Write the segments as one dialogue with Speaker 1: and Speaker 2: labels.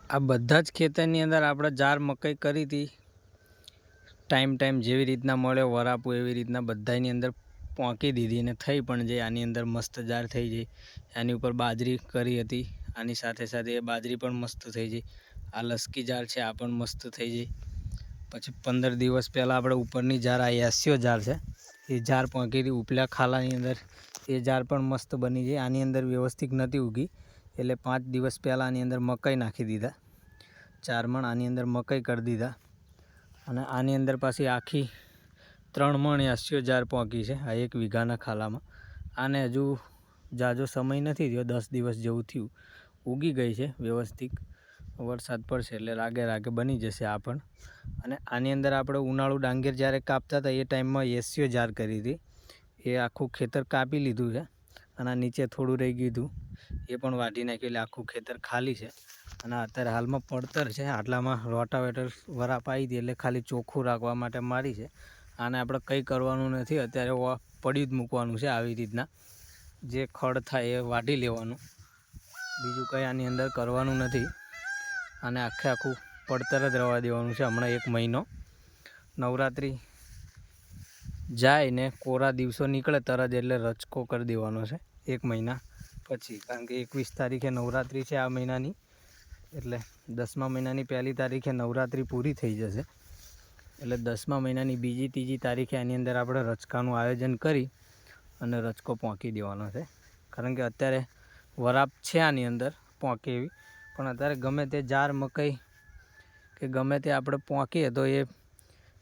Speaker 1: આ બધા જ ખેતરની અંદર આપણે જાર મકાઈ કરી હતી ટાઈમ જેવી રીતના મળ્યો વરાપું એવી રીતના બધાની અંદર પોંકી દીધી અને થઈ પણ જાય આની અંદર મસ્ત જાર થઈ જાય। આની ઉપર બાજરી કરી હતી, આની સાથે સાથે એ બાજરી પણ મસ્ત થઈ જાય। આ લસકી જાર છે, આ પણ મસ્ત થઈ જાય। પછી 15 દિવસ પહેલાં આપણે ઉપરની જાર આ એસ્યો જાર છે, એ જાર પોંકી હતી ઉપલા ખાલાની અંદર, એ જાર પણ મસ્ત બની જાય। આની અંદર વ્યવસ્થિત નથી ઉગી એટલે 5 દિવસ પહેલાં આની અંદર મકાઈ નાખી દીધા, 4 મણ આની અંદર મકાઈ કરી દીધા। અને આની અંદર પાછી આખી 3 મણ એસ્યો જાર પોંકી છે આ 1 વીઘાના ખાલામાં। આને હજુ જાજો સમય નથી થયો, 10 દિવસ જેવું થયું, ઉગી ગઈ છે વ્યવસ્થિત। વરસાદ પડશે એટલે રાગે બની જશે આ પણ। અને આની અંદર આપણે ઉનાળુ ડાંગર જ્યારે કાપતા હતા એ ટાઈમમાં એસ્યો જાર કરી હતી, એ આખું ખેતર કાપી લીધું છે। અને નીચે થોડું રહી ગયું હતું એ પણ વાઢી નાખ્યું એટલે આખું ખેતર ખાલી છે। અને અત્યારે હાલમાં પડતર છે, આટલામાં રોટાવેટર વરાપ આવી હતી એટલે ખાલી ચોખ્ખું રાખવા માટે મારી છે। આને આપણે કંઈ કરવાનું નથી, અત્યારે પડ્યું જ મૂકવાનું છે આવી રીતના, જે ખડ થાય એ વાઢી લેવાનું, બીજું કંઈ આની અંદર કરવાનું નથી। આને આખું પડતર જ રહેવા દેવાનું છે હમણાં 1 મહિનો। નવરાત્રિ જાય ને કોરા દિવસો નીકળે તરત એટલે રચકો કરી દેવાનો છે 1 મહિના પછી, કારણ કે 21 તારીખે નવરાત્રિ છે આ મહિનાની, એટલે 10મા મહિનાની 1લી તારીખે નવરાત્રિ પૂરી થઈ જશે। એટલે 10મા મહિનાની 2જી 3જી તારીખે આની અંદર આપણે રચકાનું આયોજન કરી અને રચકો પોંકી દેવાનો છે। કારણ કે અત્યારે વરાપ છે આની અંદર પોંકે એવી, પણ અત્યારે ગમે તે જાર મકાઈ કે ગમે તે આપણે પોંકીએ તો એ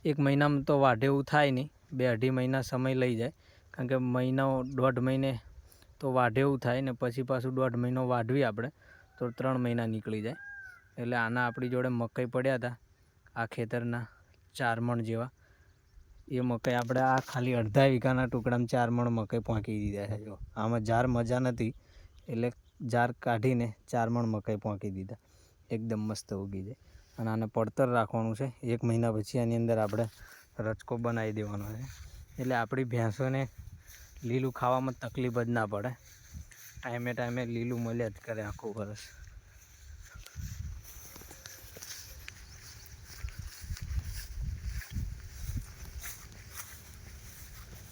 Speaker 1: 1 મહિનામાં તો વાઢે એવું થાય નહીં, 2-2.5 મહિના સમય લઈ જાય। કારણ કે મહિનો 1.5 મહિને તો વાઢે એવું થાય ને પછી પાછું 1.5 મહિનો વાઢવી આપણે તો 3 મહિના નીકળી જાય। એટલે આના આપણી જોડે મકાઈ પડ્યા હતા આ ખેતરના 4 મણ જેવા, એ મકાઈ આપણે આ ખાલી અડધા વીઘાના ટુકડામાં 4 મણ મકાઈ પોંકી દીધા છે। જો આમાં જાર મજા નથી એટલે જાર કાઢીને 4 મણ મકાઈ પોંકી દીધા, એકદમ મસ્ત ઉગી જાય। અને આને પડતર રાખવાનું છે, 1 મહિના પછી આની અંદર આપણે રચકો બનાવી દેવાનો છે, એટલે આપણી ભેંસોને લીલું ખાવામાં તકલીફ જ ના પડે, ટાઈમે લીલું મળ્યા જ કરે આખું વરસ।